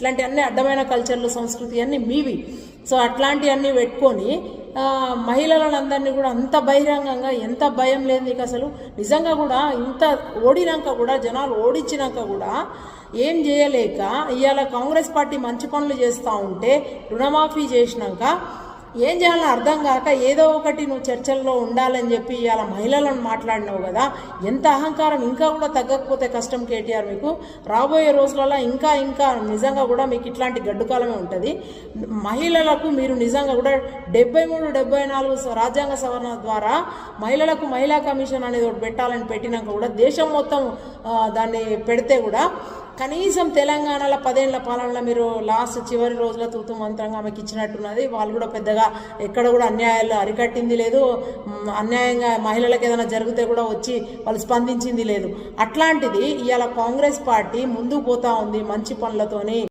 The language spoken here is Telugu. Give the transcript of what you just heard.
ఇట్లాంటి అన్ని అడ్డమైన కల్చర్లు సంస్కృతి అన్నీ మీవి. సో అట్లాంటివన్నీ పెట్టుకొని మహిళలందరినీ కూడా అంత బహిరంగంగా, ఎంత భయం లేదు నీకు అసలు? నిజంగా కూడా ఇంత ఓడినాక కూడా, జనాలు ఓడించినాక కూడా ఏం చేయలేక ఇవాళ కాంగ్రెస్ పార్టీ మంచి పనులు చేస్తూ ఉంటే, రుణమాఫీ చేసినాక ఏం చేయాలో అర్థం కాక ఏదో ఒకటి నువ్వు చర్చల్లో ఉండాలని చెప్పి ఇవాళ మహిళలను మాట్లాడినావు కదా. ఎంత అహంకారం! ఇంకా కూడా తగ్గకపోతే కష్టం కేటీఆర్. మీకు రాబోయే రోజులలో ఇంకా ఇంకా నిజంగా కూడా మీకు ఇట్లాంటి గడ్డుకాలమే ఉంటుంది. మహిళలకు మీరు నిజంగా కూడా 73, 74 రాజ్యాంగ సవరణ ద్వారా మహిళలకు మహిళా కమిషన్ అనేది ఒకటి పెట్టాలని పెట్టినాక కూడా దేశం మొత్తం దాన్ని పెడితే కూడా కనీసం తెలంగాణలో 10 ఏళ్ల పాలనలో మీరు లాస్ట్ చివరి రోజుల తూతు మంత్రంగా ఆమెకి ఇచ్చినట్టున్నది. వాళ్ళు కూడా పెద్దగా ఎక్కడ కూడా అన్యాయాలు అరికట్టింది లేదు. అన్యాయంగా మహిళలకు ఏదైనా జరిగితే కూడా వచ్చి వాళ్ళు స్పందించింది లేదు. అట్లాంటిది ఇవాళ కాంగ్రెస్ పార్టీ ముందుకు పోతా ఉంది మంచి పనులతోని.